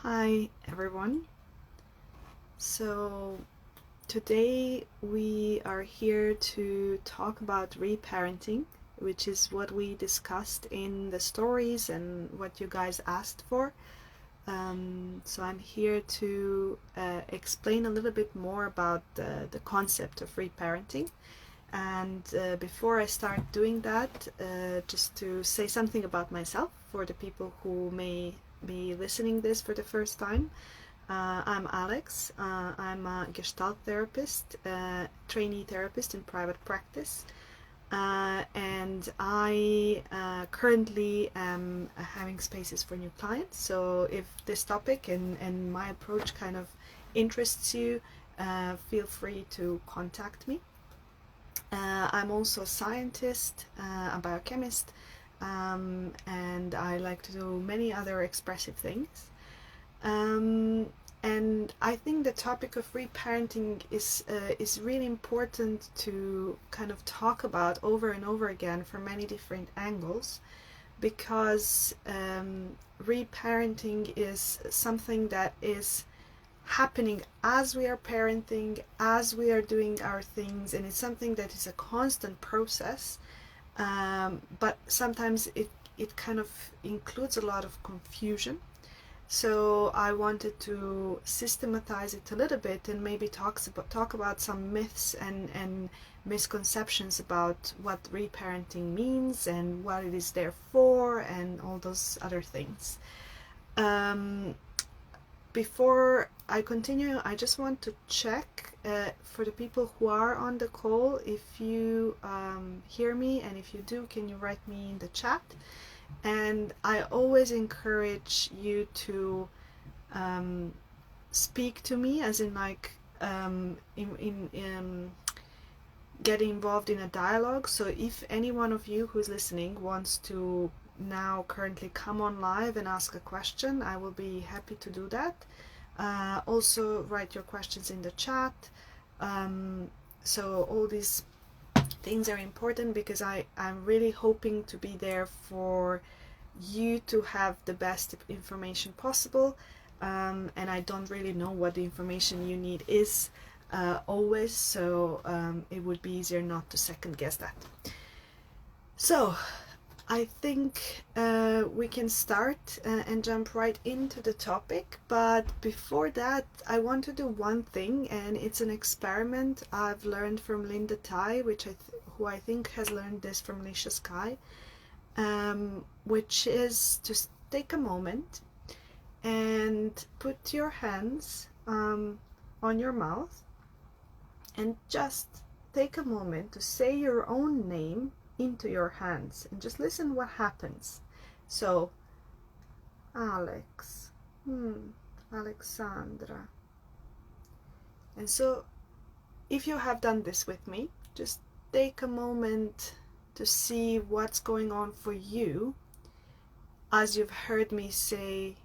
Hi everyone. So today we are here to talk about reparenting, which is what we discussed in the stories and what you guys asked for. So I'm here to explain a little bit more about the concept of reparenting. And before I start doing that, just to say something about myself for the people who may be listening this for the first time. I'm Aleks. I'm a Gestalt therapist, trainee therapist in private practice, and I currently am having spaces for new clients. So if this topic and my approach kind of interests you, feel free to contact me. I'm also a scientist, a biochemist, and I like to do many other expressive things. And I think the topic of reparenting is really important to kind of talk about over and over again from many different angles, because reparenting is something that is happening as we are parenting, as we are doing our things, and it's something that is a constant process. But sometimes it kind of includes a lot of confusion. So I wanted to systematize it a little bit and maybe talk about some myths and misconceptions about what reparenting means and what it is there for and all those other things. Before I continue, I just want to check for the people who are on the call, if you hear me, and if you do, can you write me in the chat? And I always encourage you to speak to me, as in like in getting involved in a dialogue. So if any one of you who's listening wants to now currently come on live and ask a question, I will be happy to do that. Also write your questions in the chat. So all these things are important because I'm really hoping to be there for you to have the best information possible, and I don't really know what the information you need is always, so it would be easier not to second guess that. So I think we can start and jump right into the topic, but before that I want to do one thing, and it's an experiment I've learned from Linda Tai, who I think has learned this from Lisha Sky, which is just take a moment and put your hands on your mouth and just take a moment to say your own name into your hands and just listen what happens. So Aleks, Alexandra. And so if you have done this with me, just take a moment to see what's going on for you as you've heard me say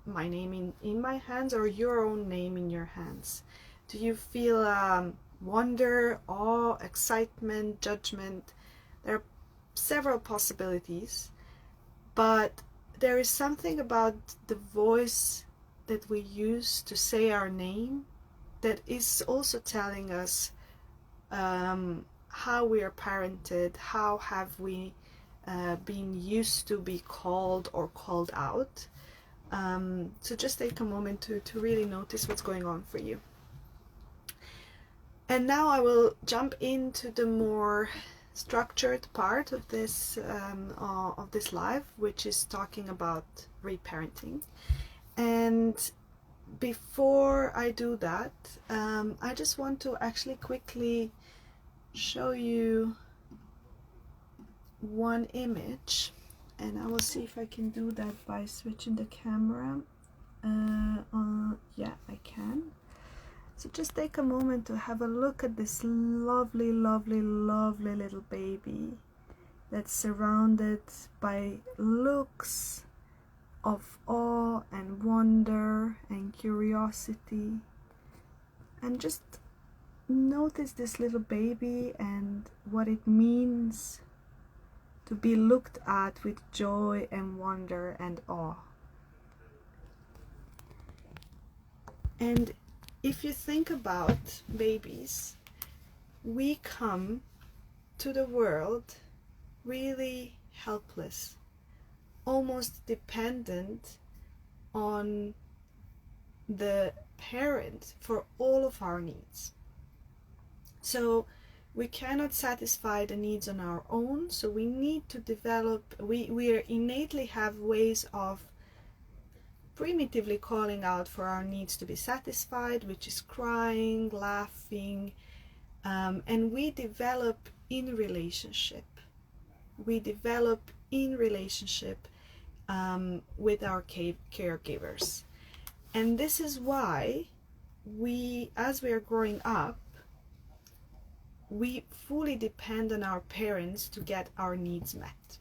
my name in my hands, or your own name in your hands. Do you feel wonder, awe, excitement, judgment? There are several possibilities, but there is something about the voice that we use to say our name that is also telling us how we are parented, how have we been used to be called or called out. So just take a moment to really notice what's going on for you. And now I will jump into the more structured part of this live, which is talking about reparenting. And before I do that, I just want to actually quickly show you one image, and I will see if I can do that by switching the camera. Yeah, I can. So just take a moment to have a look at this lovely, lovely, lovely little baby that's surrounded by looks of awe and wonder and curiosity. And just notice this little baby and what it means to be looked at with joy and wonder and awe. And if you think about babies, we come to the world really helpless, almost dependent on the parent for all of our needs. So we cannot satisfy the needs on our own, so we need to develop, we innately have ways of primitively calling out for our needs to be satisfied, which is crying, laughing, and we develop in relationship. We develop in relationship with our caregivers. And this is why we, as we are growing up, we fully depend on our parents to get our needs met.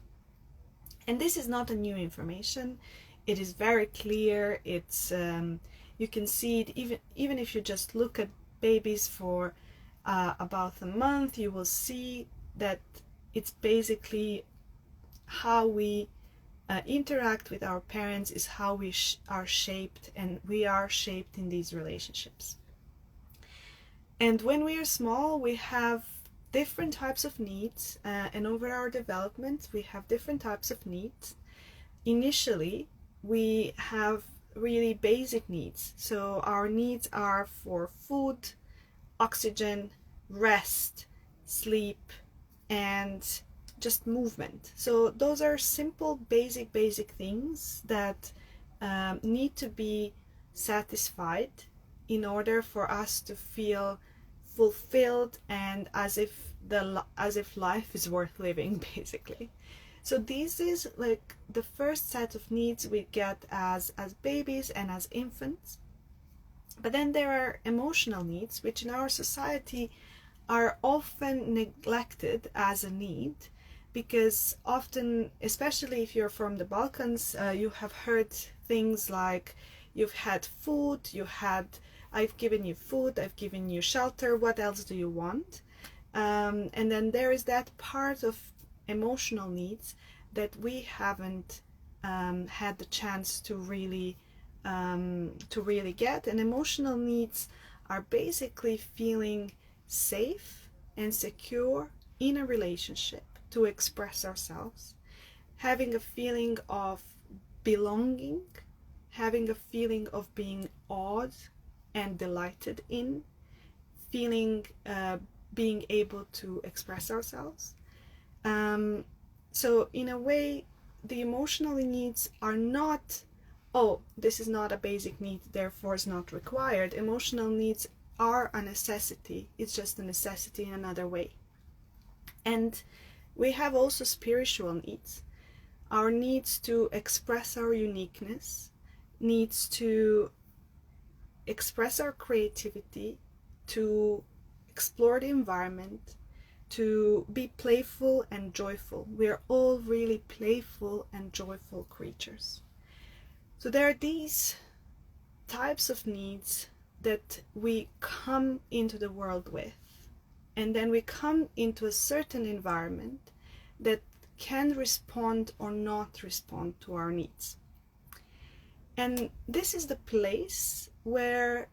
And this is not a new information. It is very clear. It's you can see it even if you just look at babies for about a month, you will see that it's basically how we interact with our parents is how we are shaped, and we are shaped in these relationships. And when we are small, we have different types of needs, and over our development, we have different types of needs. Initially, we have really basic needs. So our needs are for food, oxygen, rest, sleep, and just movement. So those are simple, basic things that need to be satisfied in order for us to feel fulfilled and as if life is worth living, basically. So this is like the first set of needs we get as babies and as infants. But then there are emotional needs, which in our society are often neglected as a need, because often, especially if you're from the Balkans, you have heard things like, you've had food, I've given you food, I've given you shelter, what else do you want? And then there is that part of emotional needs that we haven't had the chance to really get. And emotional needs are basically feeling safe and secure in a relationship to express ourselves, having a feeling of belonging, having a feeling of being awed and delighted in, feeling being able to express ourselves. So in a way, the emotional needs are not, oh, this is not a basic need, therefore it's not required. Emotional needs are a necessity. It's just a necessity in another way. And we have also spiritual needs. Our needs to express our uniqueness, needs to express our creativity, to explore the environment, to be playful and joyful. We're all really playful and joyful creatures. So there are these types of needs that we come into the world with, and then we come into a certain environment that can respond or not respond to our needs. And this is the place where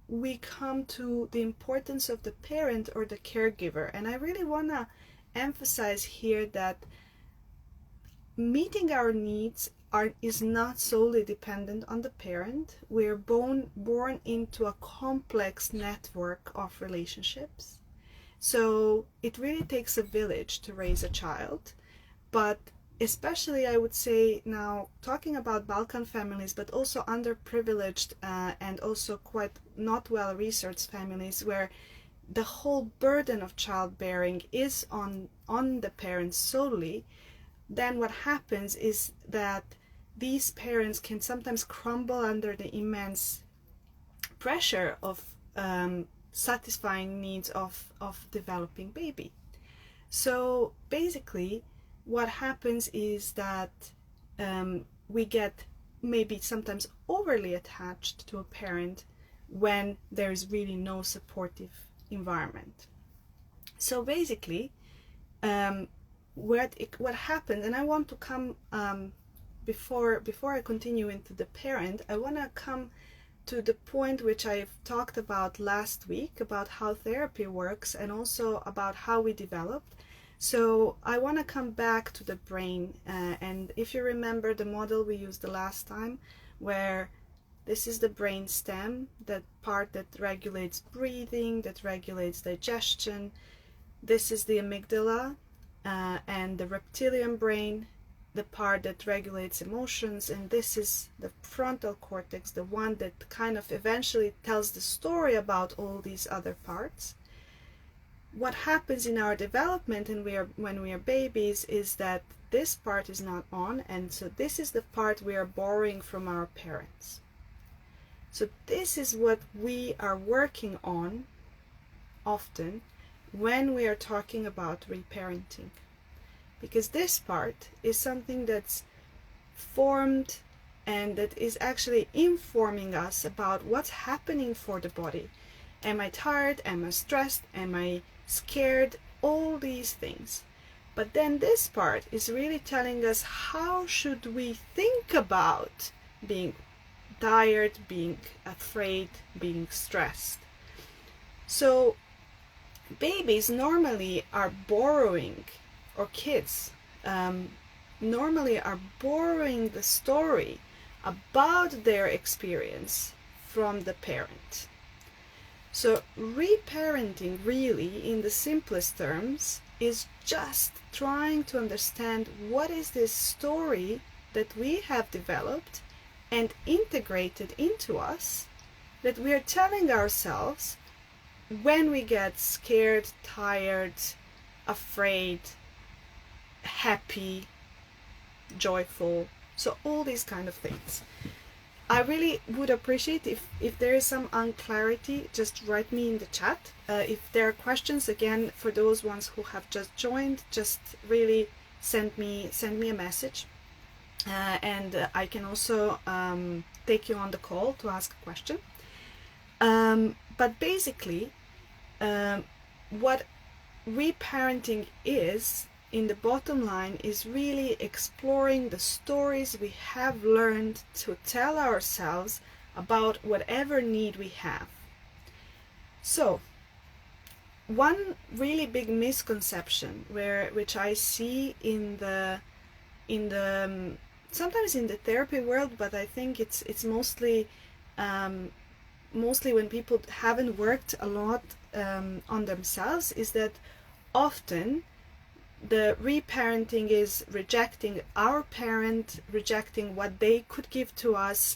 we come to the importance of the parent or the caregiver. And I really want to emphasize here that meeting our needs is not solely dependent on the parent. We're born into a complex network of relationships. So it really takes a village to raise a child. But especially, I would say now, talking about Balkan families, but also underprivileged and also quite not well researched families, where the whole burden of childbearing is on the parents solely, then what happens is that these parents can sometimes crumble under the immense pressure of satisfying needs of developing baby. So basically, what happens is that we get maybe sometimes overly attached to a parent when there is really no supportive environment. So basically, what happens, and I want to come before I continue into the parent, I want to come to the point which I've talked about last week, about how therapy works and also about how we developed. So I want to come back to the brain, and if you remember the model we used the last time, where this is the brain stem, that part that regulates breathing, that regulates digestion. This is the amygdala, and the reptilian brain, the part that regulates emotions, and this is the frontal cortex, the one that kind of eventually tells the story about all these other parts. What happens in our development and when we are babies is that this part is not on, and so this is the part we are borrowing from our parents. So this is what we are working on often when we are talking about reparenting, because this part is something that's formed and that is actually informing us about what's happening for the body. Am I tired? Am I stressed? Am I scared? All these things. But then this part is really telling us how should we think about being tired, being afraid, being stressed. So babies normally are borrowing, or kids normally are borrowing the story about their experience from the parent. So reparenting, really, in the simplest terms, is just trying to understand what is this story that we have developed and integrated into us, that we are telling ourselves when we get scared, tired, afraid, happy, joyful, so all these kind of things. I really would appreciate if there is some unclarity, just write me in the chat. If there are questions, again, for those ones who have just joined, just really send me a message, and I can also take you on the call to ask a question. But basically, what reparenting is, in the bottom line, is really exploring the stories we have learned to tell ourselves about whatever need we have. So one really big misconception which I see in the sometimes in the therapy world, but I think it's mostly when people haven't worked a lot on themselves, is that often the reparenting is rejecting our parent, rejecting what they could give to us,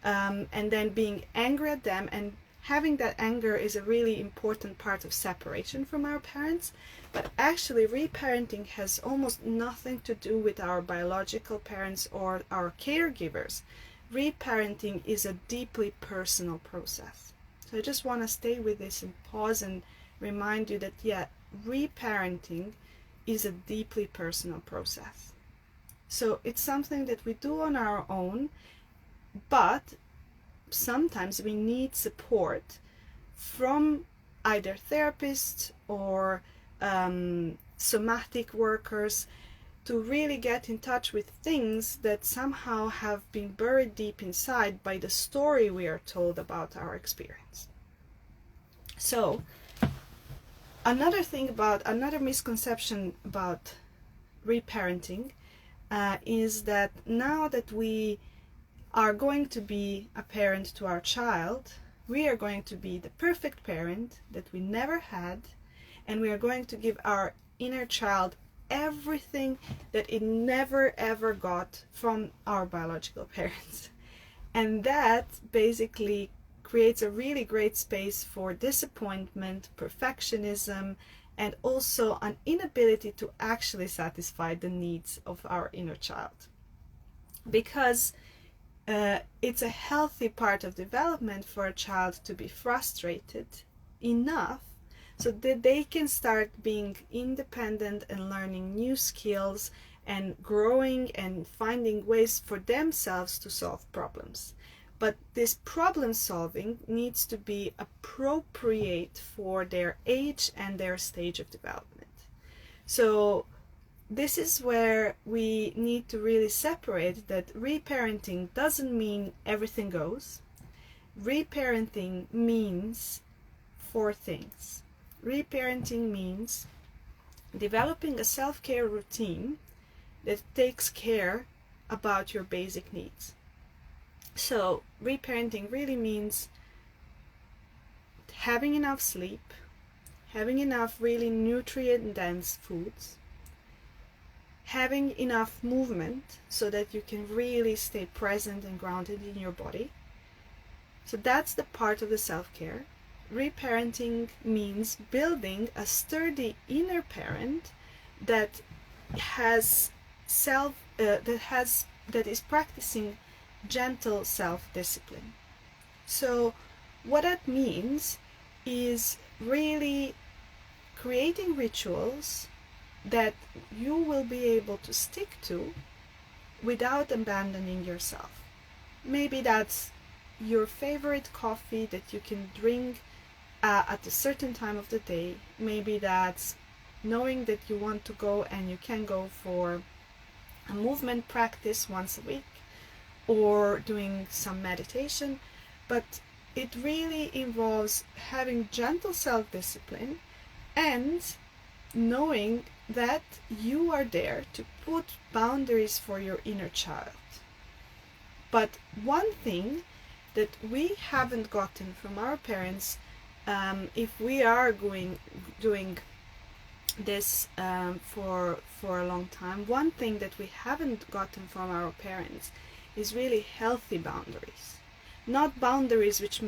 and then being angry at them. And having that anger is a really important part of separation from our parents. But actually, reparenting has almost nothing to do with our biological parents or our caregivers. Reparenting is a deeply personal process. So I just want to stay with this and pause and remind you that, yeah, reparenting is a deeply personal process. So it's something that we do on our own, but sometimes we need support from either therapists or somatic workers to really get in touch with things that somehow have been buried deep inside by the story we are told about our experience. So another misconception about reparenting is that now that we are going to be a parent to our child, we are going to be the perfect parent that we never had, and we are going to give our inner child everything that it never ever got from our biological parents. And that basically creates a really great space for disappointment, perfectionism, and also an inability to actually satisfy the needs of our inner child. Because it's a healthy part of development for a child to be frustrated enough so that they can start being independent and learning new skills and growing and finding ways for themselves to solve problems. But this problem solving needs to be appropriate for their age and their stage of development. So this is where we need to really separate that reparenting doesn't mean everything goes. reparenting means 4 things. Reparenting means developing a self-care routine that takes care about your basic needs. So reparenting really means having enough sleep, having enough really nutrient-dense foods, having enough movement so that you can really stay present and grounded in your body. So that's the part of the self-care. Reparenting means building a sturdy inner parent that is practicing gentle self-discipline. So what that means is really creating rituals that you will be able to stick to without abandoning yourself. Maybe that's your favorite coffee that you can drink at a certain time of the day. Maybe that's knowing that you want to go and you can go for a movement practice once a week, or doing some meditation. But it really involves having gentle self-discipline and knowing that you are there to put boundaries for your inner child. But one thing that we haven't gotten from our parents, if we are doing this for a long time, one thing that we haven't gotten from our parents is really healthy boundaries. Not boundaries which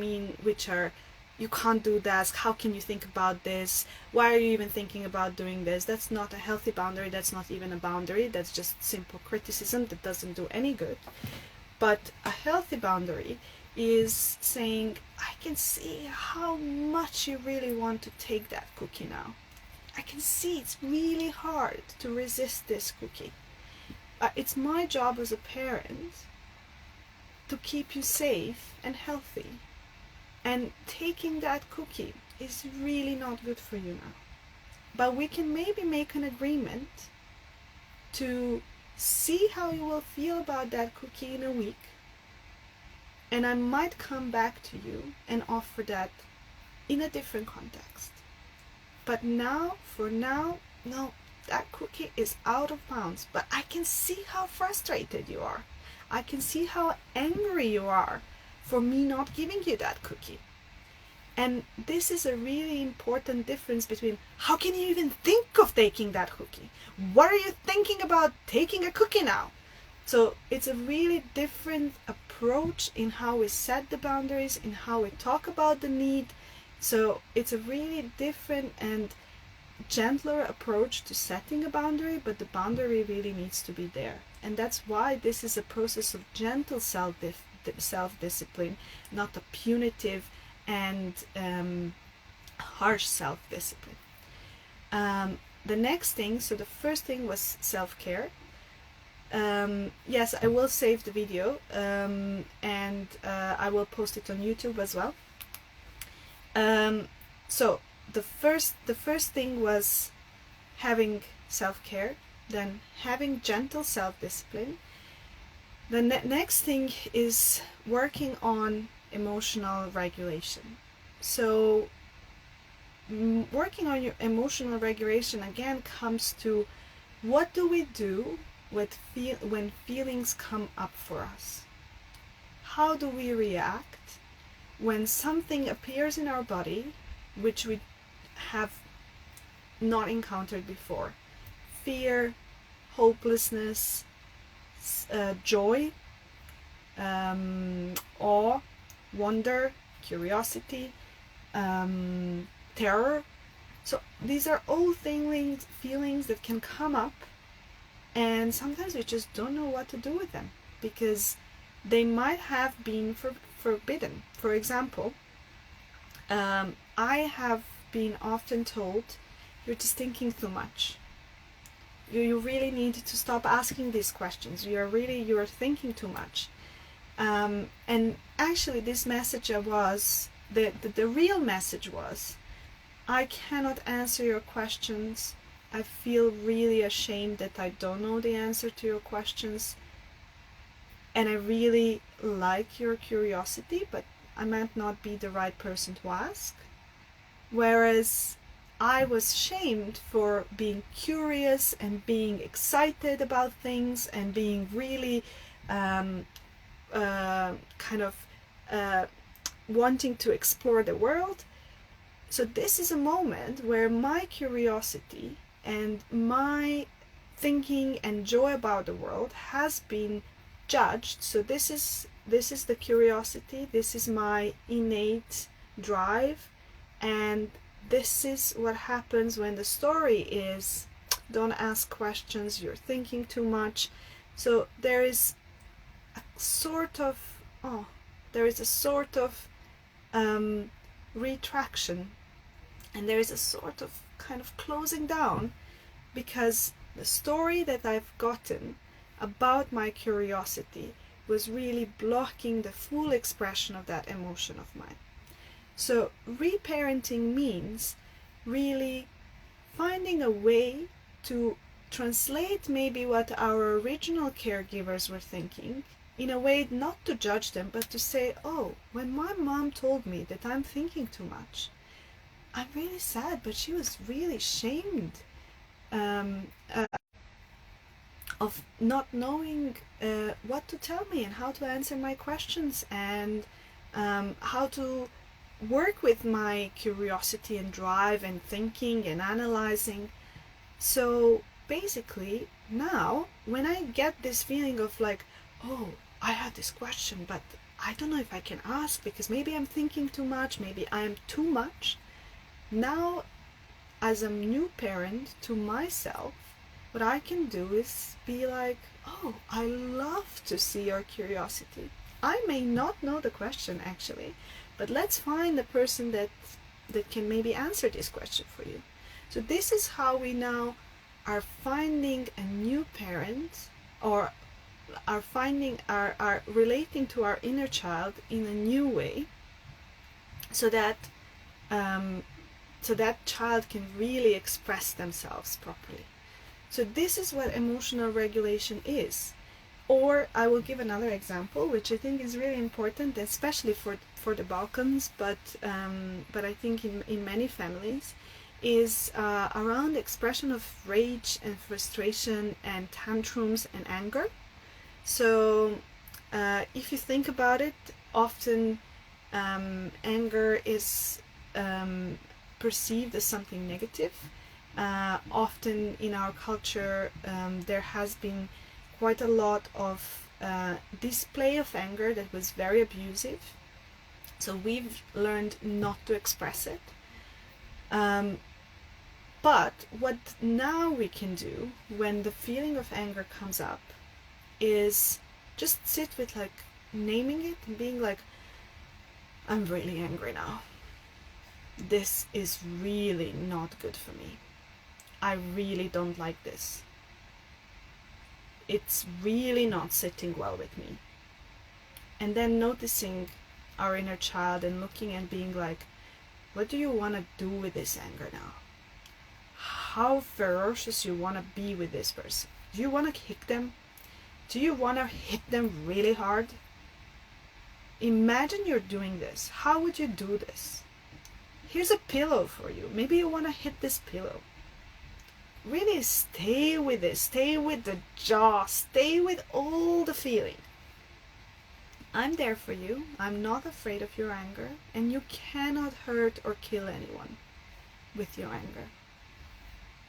are, you can't do that, how can you think about this, why are you even thinking about doing this? That's not a healthy boundary, that's not even a boundary, that's just simple criticism that doesn't do any good. But a healthy boundary is saying, I can see how much you really want to take that cookie now. I can see it's really hard to resist this cookie. It's my job as a parent to keep you safe and healthy. And taking that cookie is really not good for you now. But we can maybe make an agreement to see how you will feel about that cookie in a week. And I might come back to you and offer that in a different context. But now, for now, no, that cookie is out of bounds. But I can see how frustrated you are. I can see how angry you are for me not giving you that cookie. And this is a really important difference between how can you even think of taking that cookie? What are you thinking about taking a cookie now? So it's a really different approach in how we set the boundaries, in how we talk about the need. So it's a really different and gentler approach to setting a boundary, but the boundary really needs to be there. And that's why this is a process of gentle self-discipline, not a punitive and harsh self-discipline. The next thing, so the first thing was self-care. Yes, I will save the video and I will post it on YouTube as well. So the first thing was having self-care, then having gentle self-discipline. The next thing is working on emotional regulation. So working on your emotional regulation again comes to what do we do when feelings come up for us? How do we react when something appears in our body which we have not encountered before? Fear, hopelessness, joy, awe, wonder, curiosity, terror. So these are all feelings that can come up, and sometimes we just don't know what to do with them because they might have been forbidden. For example, I have been often told, you're just thinking too much. You really need to stop asking these questions. You are thinking too much. And actually this message was, the real message was, I cannot answer your questions. I feel really ashamed that I don't know the answer to your questions. And I really like your curiosity, but I might not be the right person to ask. Whereas I was shamed for being curious and being excited about things and being really kind of wanting to explore the world. So this is a moment where my curiosity and my thinking and joy about the world has been judged. So this is the curiosity, this is my innate drive, and this is what happens when the story is don't ask questions, you're thinking too much. So there is a sort of retraction, and there is a sort of kind of closing down, because the story that I've gotten about my curiosity was really blocking the full expression of that emotion of mine. So reparenting means really finding a way to translate maybe what our original caregivers were thinking, in a way not to judge them, but to say, oh, when my mom told me that I'm thinking too much, I'm really sad, but she was really shamed of not knowing what to tell me and how to answer my questions, and how to work with my curiosity and drive and thinking and analyzing. So basically now when I get this feeling of like, oh, I had this question, but I don't know if I can ask because maybe I'm thinking too much, maybe I am too much. Now, as a new parent to myself, what I can do is be like, oh, I love to see your curiosity. I may not know the question actually, but let's find a person that can maybe answer this question for you. So this is how we now are finding a new parent, or are relating to our inner child in a new way, so that child can really express themselves properly. So this is what emotional regulation is. Or I will give another example, which I think is really important, especially for the Balkans, but I think in many families, is around expression of rage and frustration and tantrums and anger. So if you think about it, often anger is perceived as something negative. Often in our culture there has been quite a lot of display of anger that was very abusive. So we've learned not to express it. But what now we can do when the feeling of anger comes up is just sit with like naming it and being like, I'm really angry now. This is really not good for me. I really don't like this. It's really not sitting well with me. And then noticing our inner child and looking and being like, what do you want to do with this anger now? How ferocious you want to be with this person? Do you want to kick them? Do you want to hit them really hard? Imagine you're doing this. How would you do this? Here's a pillow for you. Maybe you want to hit this pillow. Really stay with this. Stay with the jaw. Stay with all the feeling. I'm there for you. I'm not afraid of your anger. And you cannot hurt or kill anyone with your anger.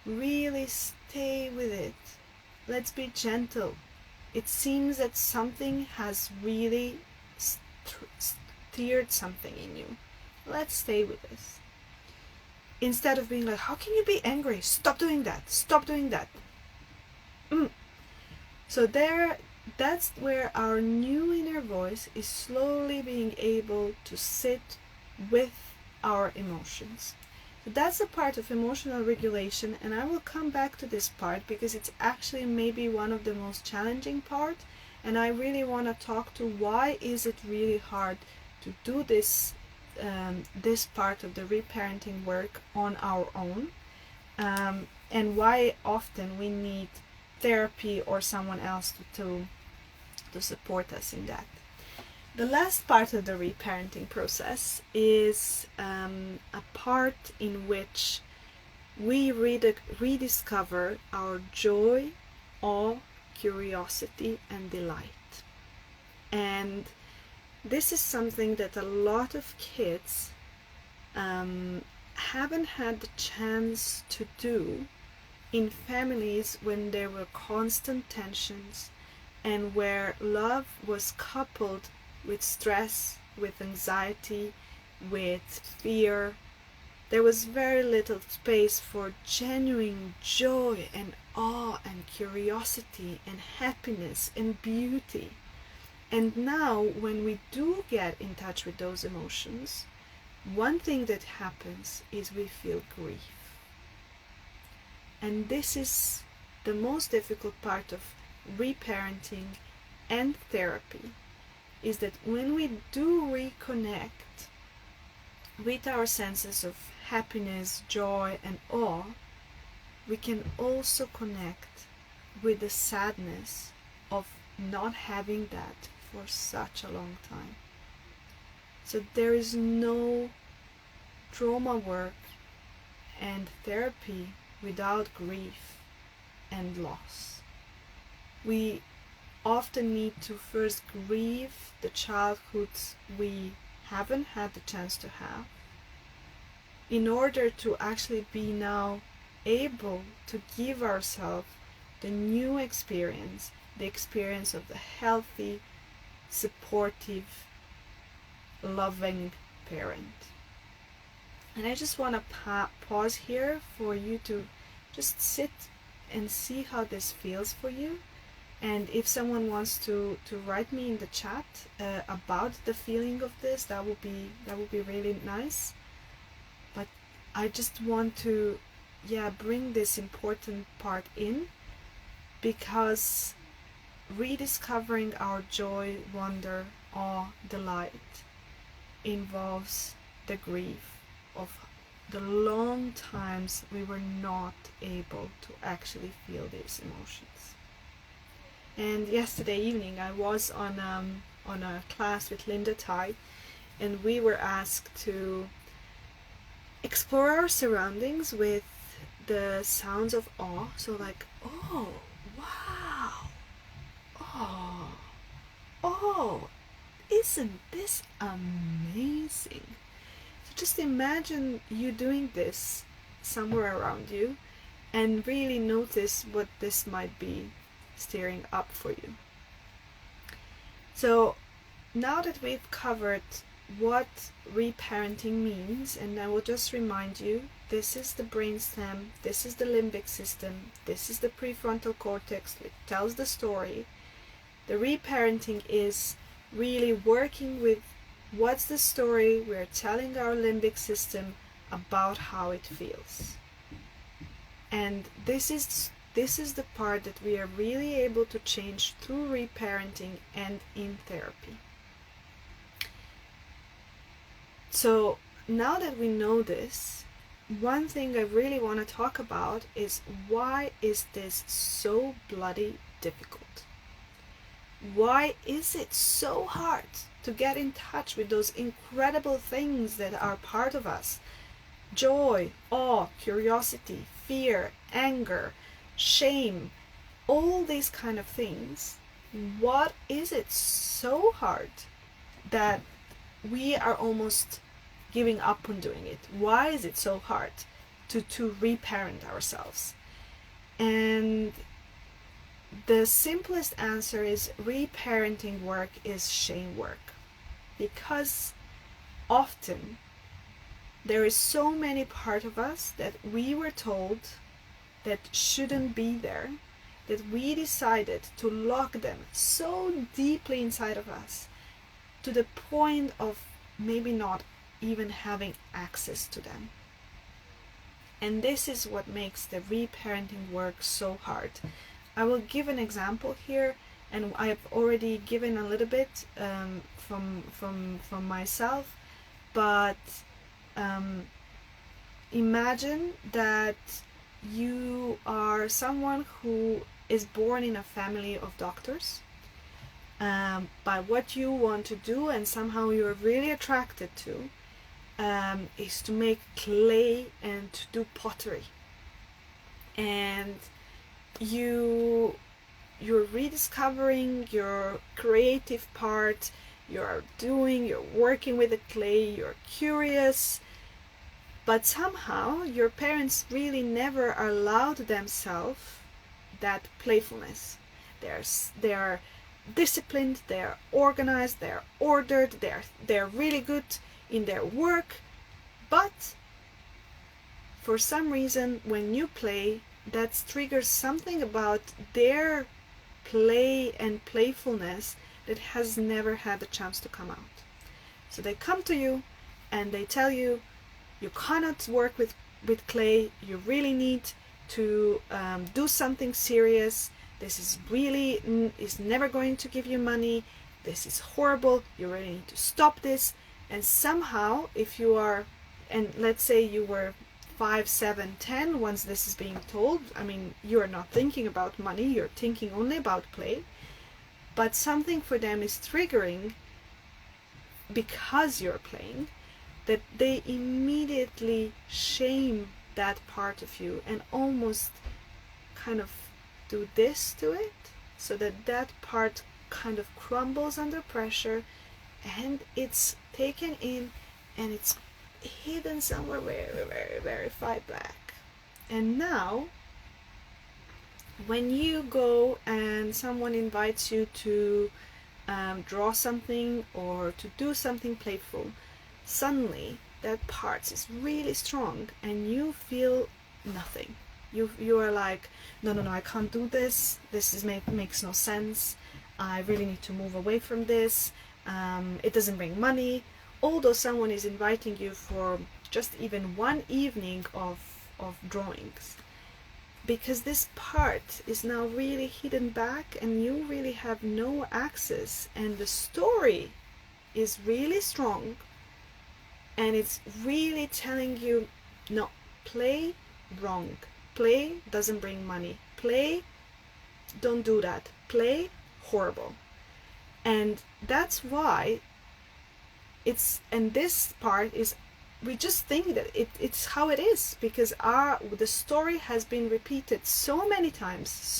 Really stay with it. Let's be gentle. It seems that something has really stirred something in you. Let's stay with this. Instead of being like, how can you be angry? Stop doing that. Stop doing that. So that's where our new inner voice is slowly being able to sit with our emotions. So that's a part of emotional regulation, and I will come back to this part because it's actually maybe one of the most challenging part, and I really want to talk to why is it really hard to do this part of the reparenting work on our own, and why often we need therapy or someone else to support us in that. The last part of the reparenting process is a part in which we rediscover our joy, awe, curiosity, and delight. And this is something that a lot of kids haven't had the chance to do in families when there were constant tensions and where love was coupled with stress, with anxiety, with fear. There was very little space for genuine joy and awe and curiosity and happiness and beauty. And now, when we do get in touch with those emotions, one thing that happens is we feel grief. And this is the most difficult part of reparenting and therapy, is that when we do reconnect with our senses of happiness, joy, and awe, we can also connect with the sadness of not having that for such a long time. So there is no trauma work and therapy without grief and loss. We often need to first grieve the childhoods we haven't had the chance to have in order to actually be now able to give ourselves the new experience, the experience of the healthy, supportive, loving parent. And I just want to pause here for you to just sit and see how this feels for you. And if someone wants to write me in the chat about the feeling of this, that would be really nice. But I just want to bring this important part in, because rediscovering our joy, wonder, awe, delight involves the grief of the long times we were not able to actually feel these emotions. And yesterday evening I was on a class with Linda Tai, and we were asked to explore our surroundings with the sounds of awe. So like, oh, wow, oh, isn't this amazing? So just imagine you doing this somewhere around you and really notice what this might be stirring up for you. So now that we've covered what reparenting means, and I will just remind you, this is the brainstem, this is the limbic system, this is the prefrontal cortex which tells the story. The reparenting is really working with what's the story we're telling our limbic system about how it feels. And this is the part that we are really able to change through reparenting and in therapy. So now that we know this, one thing I really want to talk about is, why is this so bloody difficult? Why is it so hard to get in touch with those incredible things that are part of us? Joy, awe, curiosity, fear, anger, shame, all these kind of things. What is it so hard that we are almost giving up on doing it? Why is it so hard to reparent ourselves? And the simplest answer is, reparenting work is shame work. Because often there is so many part of us that we were told that shouldn't be there, that we decided to lock them so deeply inside of us to the point of maybe not even having access to them. And this is what makes the reparenting work so hard. I will give an example here, and I have already given a little bit from myself, but imagine that you are someone who is born in a family of doctors, by what you want to do and somehow you're really attracted to, is to make clay and to do pottery. And you're rediscovering your creative part, you're working with the clay, you're curious, but somehow your parents really never allowed themselves that playfulness. They're disciplined, they're organized, they're ordered, they're really good in their work, but for some reason when you play, that triggers something about their play and playfulness that has never had a chance to come out. So they come to you and they tell you, you cannot work with clay, you really need to do something serious, this is never going to give you money, this is horrible, you really need to stop this. And somehow, if you are, and let's say you were 5, 7, 10 once this is being told, I mean, you're not thinking about money, you're thinking only about play, but something for them is triggering because you're playing, that they immediately shame that part of you and almost kind of do this to it, so that that part kind of crumbles under pressure and it's taken in and it's hidden somewhere very, very, very far back. And now when you go and someone invites you to draw something or to do something playful, suddenly that part is really strong and you feel nothing. You are like, no, I can't do this, makes no sense, I really need to move away from this, it doesn't bring money. Although someone is inviting you for just even one evening of drawings, because this part is now really hidden back and you really have no access, and the story is really strong and it's really telling you, no, play wrong, play doesn't bring money, play, don't do that, play horrible. And that's why this part is, we just think that it's how it is, because the story has been repeated so many times.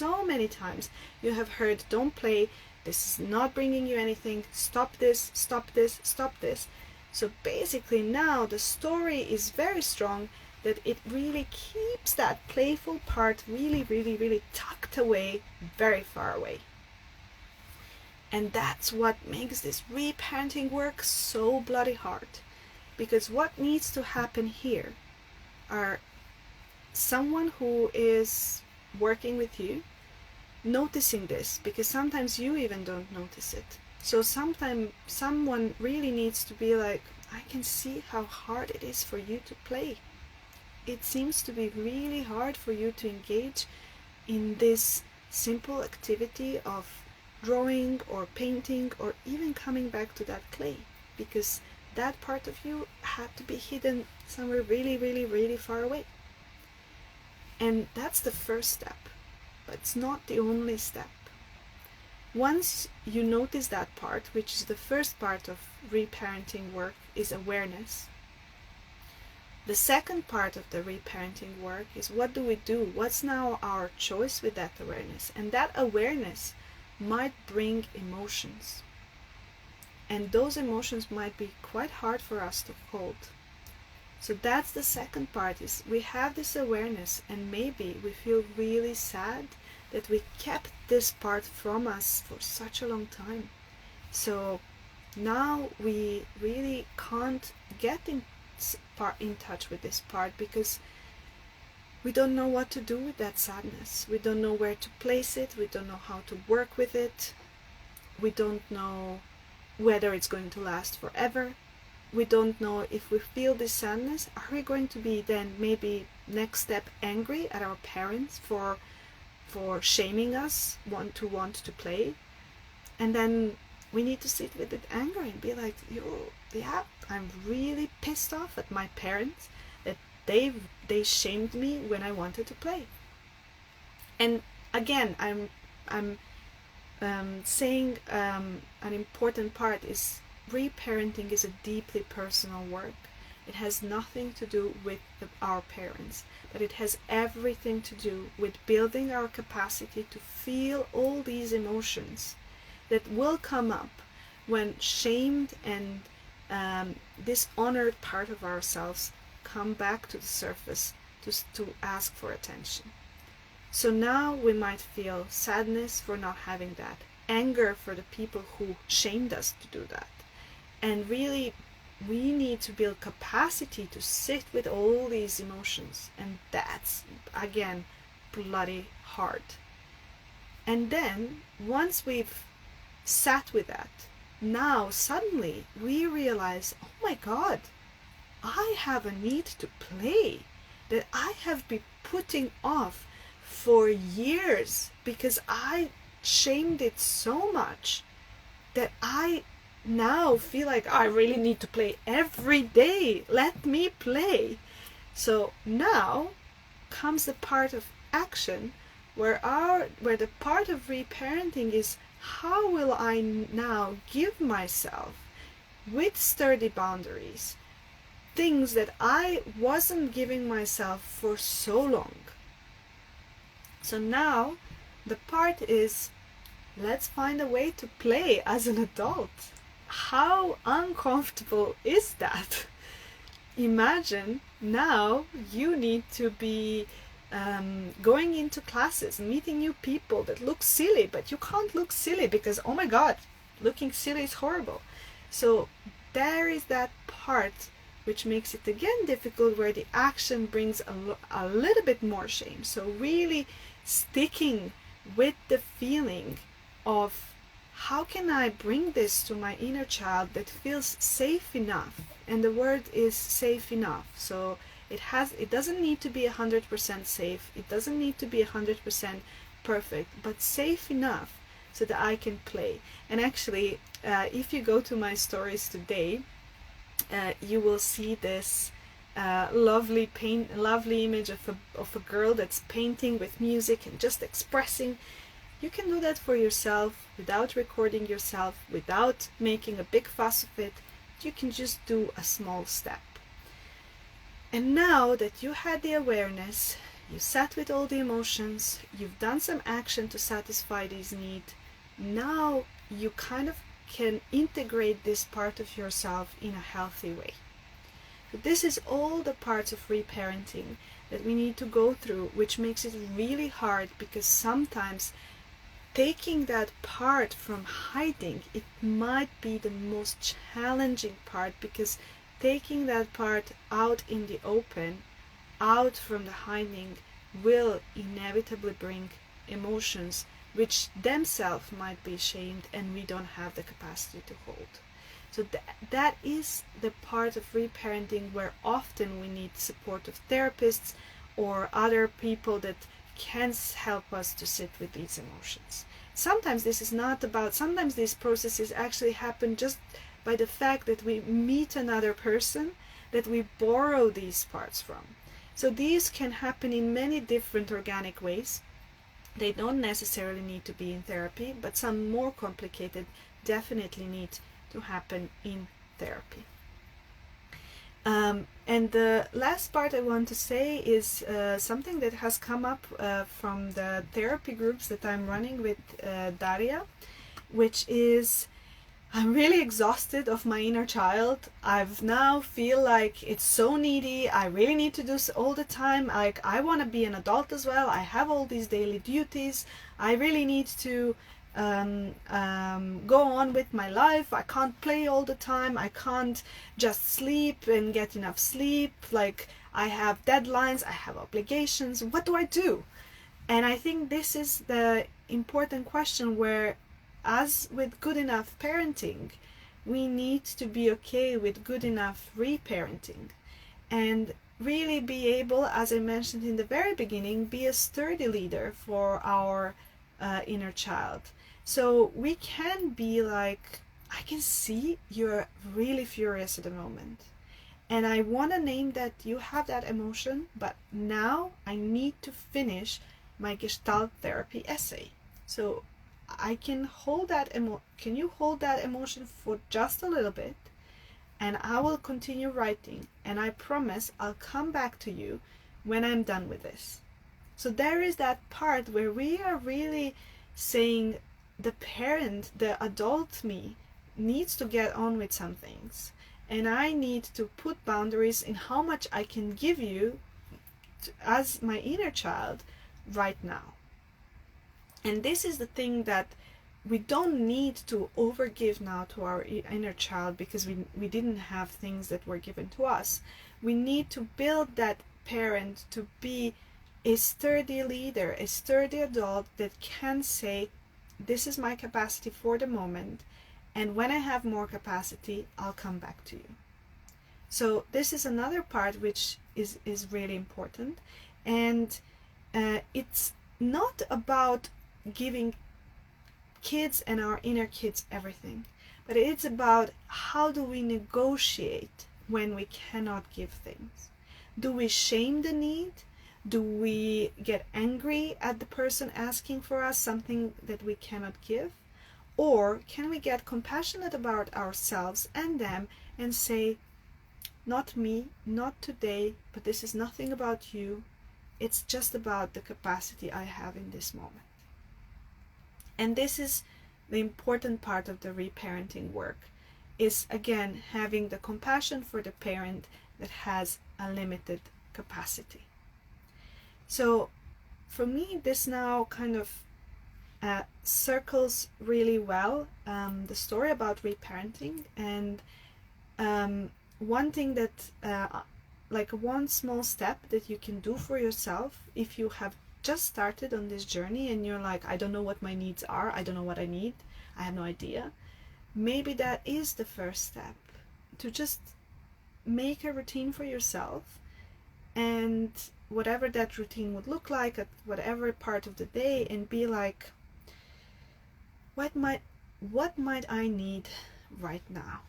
You have heard, don't play, this is not bringing you anything, stop this, stop this, stop this. So basically now the story is very strong, that it really keeps that playful part really, really, really tucked away, very far away. And that's what makes this reparenting work so bloody hard. Because what needs to happen here are someone who is working with you noticing this, because sometimes you even don't notice it. So sometimes someone really needs to be like, I can see how hard it is for you to play. It seems to be really hard for you to engage in this simple activity of drawing or painting or even coming back to that clay, because that part of you had to be hidden somewhere really, really, really far away. And that's the first step, but it's not the only step. Once you notice that part, which is the first part of reparenting work, is awareness. The second part of the reparenting work is, what do we do? What's now our choice with that awareness? And that awareness might bring emotions. And those emotions might be quite hard for us to hold. So that's the second part, is we have this awareness and maybe we feel really sad that we kept this part from us for such a long time. So now we really can't get in touch with this part, because we don't know what to do with that sadness. We don't know where to place it. We don't know how to work with it. We don't know whether it's going to last forever. We don't know, if we feel this sadness, are we going to be then maybe next step angry at our parents for shaming us want to play? And then we need to sit with it anger and be like, yeah, I'm really pissed off at my parents that they shamed me when I wanted to play. And again, I'm saying an important part is reparenting is a deeply personal work. It has nothing to do with our parents, but it has everything to do with building our capacity to feel all these emotions that will come up when shamed and dishonored part of ourselves come back to the surface to ask for attention. So now we might feel sadness for not having that, anger for the people who shamed us to do that. And really, we need to build capacity to sit with all these emotions. And that's, again, bloody hard. And then, once we've sat with that, now suddenly we realize, oh my God, I have a need to play that I have been putting off for years because I shamed it so much that I now feel like I really need to play every day. Let me play. So now comes the part of action where the part of reparenting is, how will I now give myself, with sturdy boundaries, things that I wasn't giving myself for so long. So now the part is, let's find a way to play as an adult. How uncomfortable is that? Imagine now you need to be going into classes, meeting new people that look silly, but you can't look silly because, oh my God, looking silly is horrible. So there is that part which makes it again difficult, where the action brings a little bit more shame. So really sticking with the feeling of, how can I bring this to my inner child that feels safe enough? And the word is safe enough. So it doesn't need to be 100% safe. It doesn't need to be 100% perfect, but safe enough so that I can play. And actually, if you go to my stories today, you will see this lovely image of a girl that's painting with music and just expressing. You can do that for yourself without recording yourself, without making a big fuss of it. You can just do a small step. And now that you had the awareness, you sat with all the emotions, you've done some action to satisfy these needs, now you kind of can integrate this part of yourself in a healthy way. But this is all the parts of reparenting that we need to go through, which makes it really hard, because sometimes taking that part from hiding, it might be the most challenging part, because taking that part out in the open, out from the hiding, will inevitably bring emotions which themselves might be shamed and we don't have the capacity to hold. So that is the part of reparenting where often we need support of therapists or other people that can help us to sit with these emotions. Sometimes this is not about, sometimes these processes actually happen just by the fact that we meet another person that we borrow these parts from. So these can happen in many different organic ways. They don't necessarily need to be in therapy, but some more complicated definitely need to happen in therapy. And the last part I want to say is something that has come up from the therapy groups that I'm running with Daria, which is, I'm really exhausted of my inner child. I've now feel like it's so needy. I really need to do this all the time. Like, I want to be an adult as well. I have all these daily duties. I really need to go on with my life. I can't play all the time. I can't just sleep and get enough sleep. Like, I have deadlines. I have obligations. What do I do? And I think this is the important question, where, as with good enough parenting, we need to be okay with good enough reparenting and really be able, as I mentioned in the very beginning, be a sturdy leader for our inner child. So we can be like, I can see you're really furious at the moment, and I want to name that you have that emotion, but now I need to finish my Gestalt therapy essay. So I can hold that can you hold that emotion for just a little bit, and I will continue writing, and I promise I'll come back to you when I'm done with this. So there is that part where we are really saying the parent, the adult me, needs to get on with some things, and I need to put boundaries in how much I can give you as my inner child right now. And this is the thing that we don't need to overgive now to our inner child because we didn't have things that were given to us. We need to build that parent to be a sturdy leader, a sturdy adult that can say, this is my capacity for the moment, and when I have more capacity, I'll come back to you. So this is another part which is really important. And it's not about giving kids and our inner kids everything, but it's about how do we negotiate when we cannot give things. Do we shame the need? Do we get angry at the person asking for us something that we cannot give? Or can we get compassionate about ourselves and them and say, not me, not today, but this is nothing about you. It's just about the capacity I have in this moment. And this is the important part of the reparenting work, is again having the compassion for the parent that has a limited capacity. So for me, this now kind of circles really well the story about reparenting. And one thing that like one small step that you can do for yourself if you have just started on this journey and you're like, I don't know what my needs are, I don't know what I need, I have no idea. Maybe that is the first step, to just make a routine for yourself, and whatever that routine would look like at whatever part of the day, and be like, what might I need right now?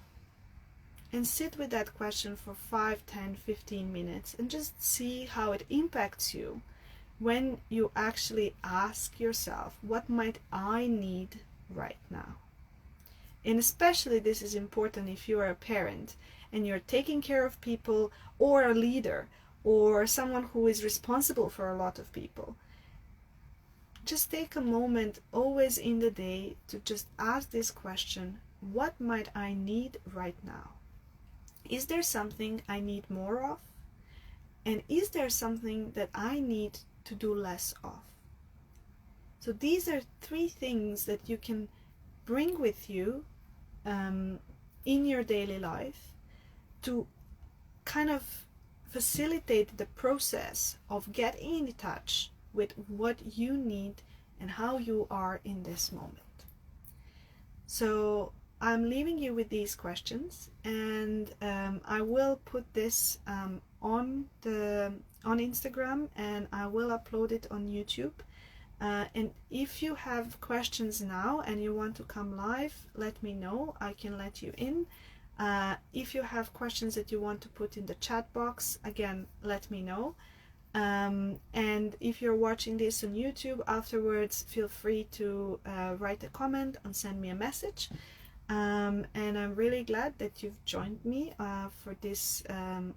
And sit with that question for 5, 10, 15 minutes and just see how it impacts you when you actually ask yourself, what might I need right now? And especially this is important if you are a parent and you're taking care of people, or a leader, or someone who is responsible for a lot of people. Just take a moment always in the day to just ask this question, what might I need right now? Is there something I need more of? And is there something that I need to do less of? So these are 3 things that you can bring with you in your daily life to kind of facilitate the process of getting in touch with what you need and how you are in this moment. So I'm leaving you with these questions, and I will put this on Instagram, and I will upload it on YouTube. And if you have questions now and you want to come live, let me know. I can let you in. If you have questions that you want to put in the chat box, again, let me know. And if you're watching this on YouTube afterwards, feel free to write a comment and send me a message. And I'm really glad that you've joined me for this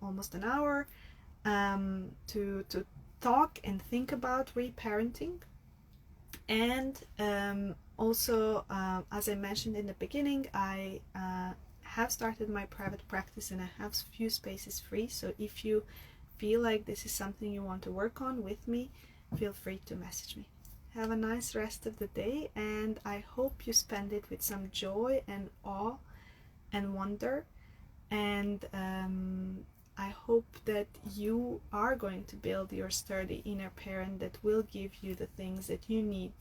almost an hour to talk and think about reparenting. And also, as I mentioned in the beginning, I have started my private practice and I have a few spaces free. So if you feel like this is something you want to work on with me, feel free to message me. Have a nice rest of the day, and I hope you spend it with some joy and awe and wonder. And I hope that you are going to build your sturdy inner parent that will give you the things that you need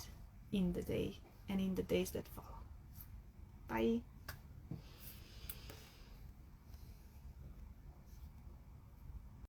in the day and in the days that follow. Bye.